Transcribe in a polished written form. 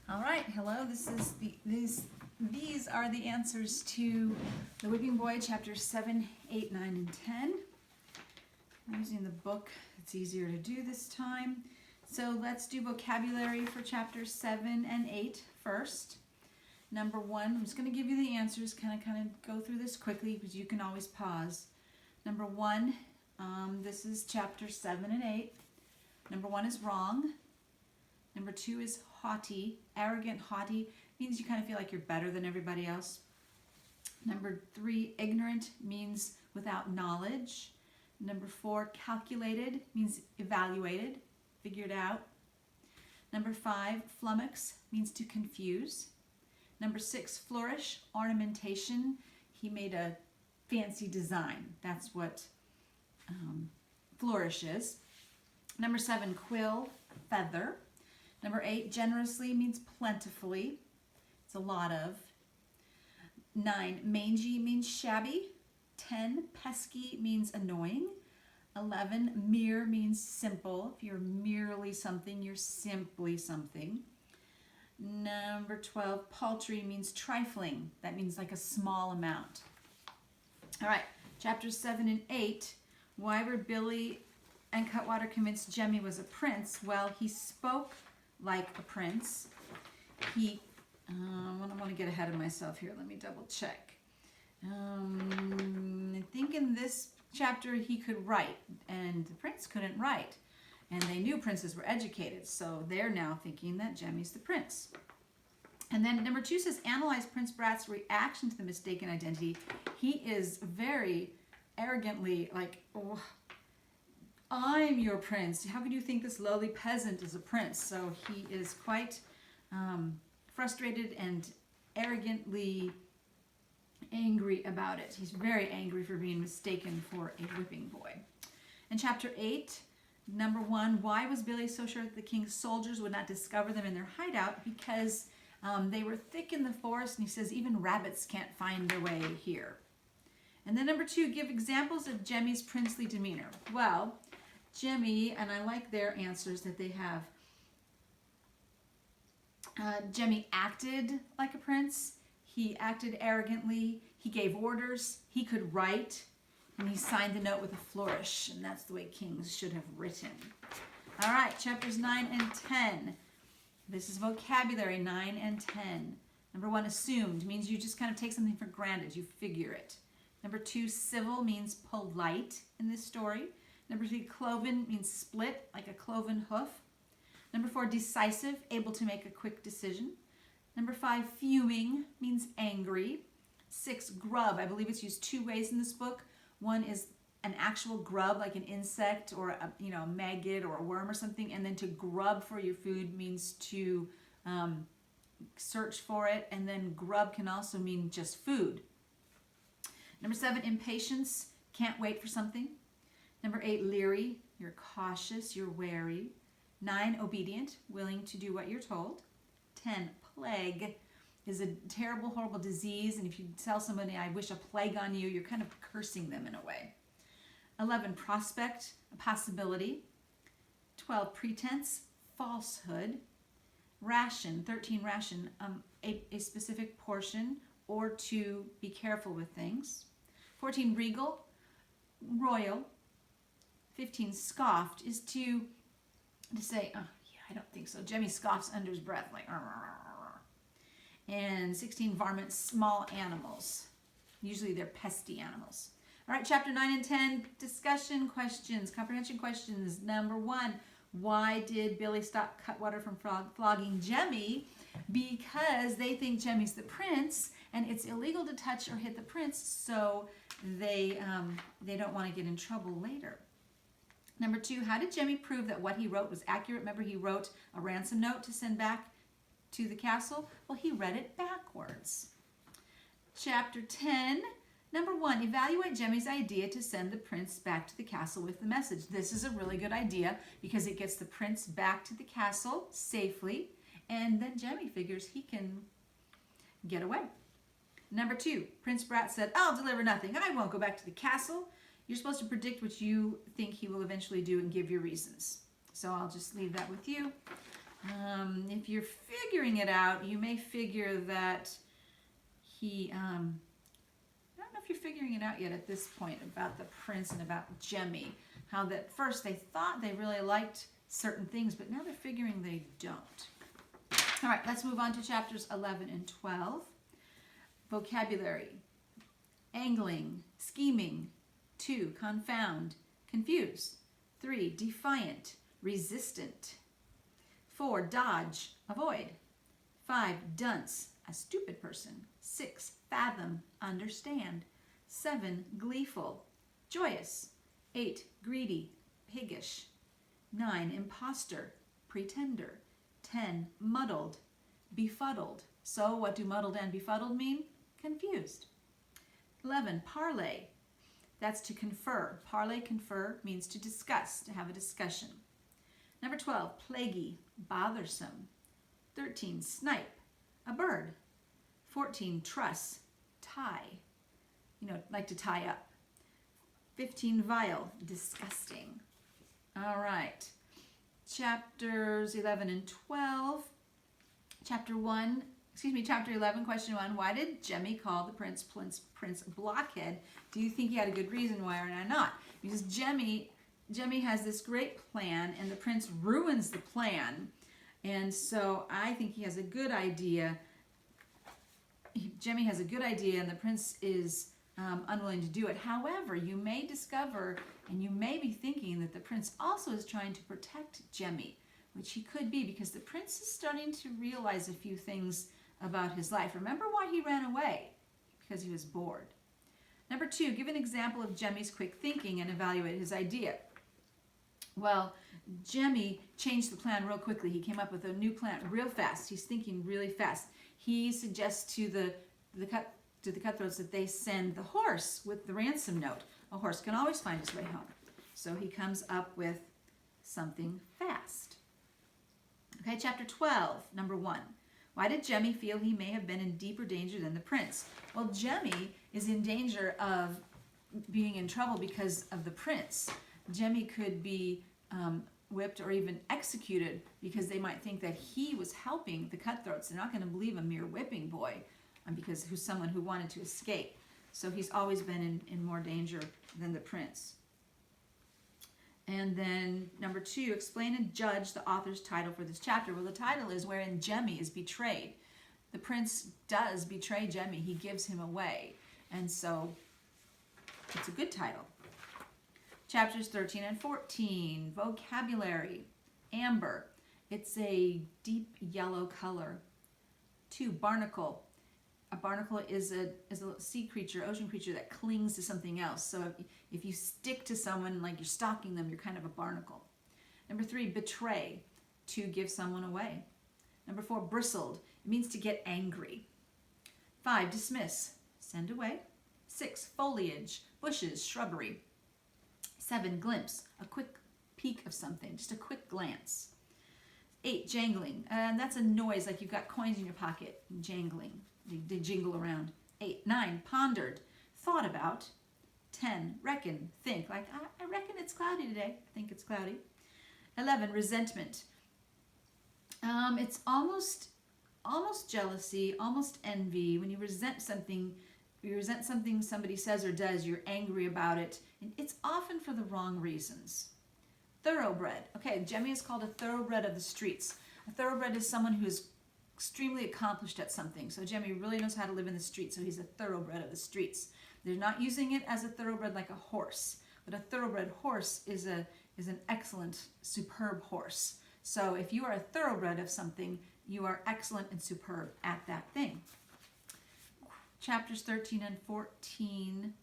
All right, hello. These are the answers to The Whipping Boy, chapters 7, 8, 9, and 10. I'm using the book. It's easier to do this time. So let's do vocabulary for chapters 7 and 8 first. Number 1, I'm just going to give you the answers, kind of go through this quickly because you can always pause. Number 1, this is chapter 7 and 8. Number 1 is wrong. Number 2 is haughty. Arrogant, haughty means you kind of feel like you're better than everybody else. Number 3, ignorant means without knowledge. Number 4, calculated means evaluated, figured out. Number 5, flummox means to confuse. Number 6, flourish, ornamentation. He made a fancy design. That's what flourish is. Number 7, quill, feather. Number 8, generously means plentifully. It's a lot of. 9, mangy means shabby. 10, pesky means annoying. 11, mere means simple. If you're merely something, you're simply something. Number 12, paltry means trifling. That means like a small amount. All right, chapters 7 and 8. Why were Billy and Cutwater convinced Jemmy was a prince? Well, he spoke like a prince. I want to get ahead of myself here. Let me double check. I think in this chapter he could write, and the prince couldn't write. And they knew princes were educated, so they're now thinking that Jemmy's the prince. And then number 2 says, analyze Prince Brat's reaction to the mistaken identity. He is very arrogantly like, oh, I'm your prince. How could you think this lowly peasant is a prince? So he is quite frustrated and arrogantly angry about it. He's very angry for being mistaken for a whipping boy. In chapter 8, number 1, why was Billy so sure that the king's soldiers would not discover them in their hideout? Because they were thick in the forest, and he says even rabbits can't find their way here. And then number 2, give examples of Jemmy's princely demeanor. Well, Jemmy, and I like their answers that they have. Jemmy acted like a prince. He acted arrogantly. He gave orders. He could write. And he signed the note with a flourish. And that's the way kings should have written. All right, chapters 9 and 10. This is vocabulary, 9 and 10. Number 1, assumed means you just kind of take something for granted. You figure it. Number 2, civil means polite in this story. Number 3, cloven means split, like a cloven hoof. Number 4, decisive, able to make a quick decision. Number 5, fuming means angry. 6, grub. I believe it's used 2 ways in this book. One is an actual grub, like an insect or a maggot or a worm or something, and then to grub for your food means to search for it, and then grub can also mean just food. Number 7, impatience, can't wait for something. Number 8, leery, you're cautious, you're wary. 9, obedient, willing to do what you're told. 10, plague is a terrible, horrible disease, and if you tell somebody, I wish a plague on you, you're kind of cursing them in a way. 11, prospect, a possibility. 12, pretense, falsehood. Ration, 13, ration, a specific portion or to be careful with things. 14, regal, royal. 15, scoffed is to say, oh, yeah, I don't think so. Jemmy scoffs under his breath, like, arr, arr, arr. And 16, varmint, small animals. Usually they're pesty animals. All right, chapter 9 and 10, discussion questions, comprehension questions. Number 1, why did Billy stop Cutwater from flogging Jemmy? Because they think Jemmy's the prince, and it's illegal to touch or hit the prince, so they don't want to get in trouble later. Number 2, how did Jemmy prove that what he wrote was accurate? Remember, he wrote a ransom note to send back to the castle? Well, he read it backwards. Chapter 10, number 1, evaluate Jemmy's idea to send the prince back to the castle with the message. This is a really good idea because it gets the prince back to the castle safely, and then Jemmy figures he can get away. Number 2, Prince Brat said, I'll deliver nothing. I won't go back to the castle. You're supposed to predict what you think he will eventually do and give your reasons. So I'll just leave that with you. If you're figuring it out, you may figure that he, I don't know if you're figuring it out yet at this point about the prince and about Jemmy. How that first they thought they really liked certain things, but now they're figuring they don't. All right, let's move on to chapters 11 and 12. Vocabulary. Angling, scheming. 2, confound, confuse. 3, defiant, resistant. 4, dodge, avoid. 5, dunce, a stupid person. 6, fathom, understand. 7, gleeful, joyous. 8, greedy, piggish. 9, imposter, pretender. 10, muddled, befuddled. So what do muddled and befuddled mean? Confused. 11, parley. That's to confer. Parley, confer means to discuss, to have a discussion. Number 12, plaguey, bothersome. 13, snipe, a bird. 14, truss, tie. Like to tie up. 15, vile, disgusting. All right. Chapters 11 and 12. Chapter 11, question 1. Why did Jemmy call the prince blockhead? Do you think he had a good reason why or not? Because Jemmy has this great plan, and the prince ruins the plan. And so I think he has a good idea. Jemmy has a good idea, and the prince is unwilling to do it. However, you may discover, and you may be thinking that the prince also is trying to protect Jemmy, which he could be, because the prince is starting to realize a few things about his life. Remember why he ran away? Because he was bored. Number 2, give an example of Jemmy's quick thinking and evaluate his idea. Well, Jemmy changed the plan real quickly. He came up with a new plan real fast. He's thinking really fast. He suggests to the cutthroats that they send the horse with the ransom note. A horse can always find his way home. So he comes up with something fast. Okay, chapter 12, number 1. Why did Jemmy feel he may have been in deeper danger than the prince? Well, Jemmy is in danger of being in trouble because of the prince. Jemmy could be whipped or even executed because they might think that he was helping the cutthroats. They're not going to believe a mere whipping boy because who's someone who wanted to escape. So he's always been in more danger than the prince. And then number 2, explain and judge the author's title for this chapter. Well, the title is Wherein Jemmy is Betrayed. The prince does betray Jemmy. He gives him away. And so it's a good title. Chapters 13 and 14, vocabulary. Amber, it's a deep yellow color. 2, barnacle. A barnacle is a sea creature, ocean creature that clings to something else. So if you stick to someone like you're stalking them, you're kind of a barnacle. Number 3, betray, to give someone away. Number 4, bristled, it means to get angry. 5, dismiss, send away. 6, foliage, bushes, shrubbery. 7, glimpse, a quick peek of something, just a quick glance. 8, jangling, and that's a noise like you've got coins in your pocket, jangling. They jingle around. 8, 9, pondered, thought about. 10, reckon, think, like I reckon it's cloudy today. I think it's cloudy. 11, resentment. It's almost jealousy, almost envy. When you resent something somebody says or does, you're angry about it, and it's often for the wrong reasons. Thoroughbred. Okay, Jemmy is called a thoroughbred of the streets. A thoroughbred is someone who is extremely accomplished at something. So Jemmy really knows how to live in the streets, so he's a thoroughbred of the streets. They're not using it as a thoroughbred like a horse, but a thoroughbred horse is an excellent, superb horse. So if you are a thoroughbred of something, you are excellent and superb at that thing. Chapters 13 and 14.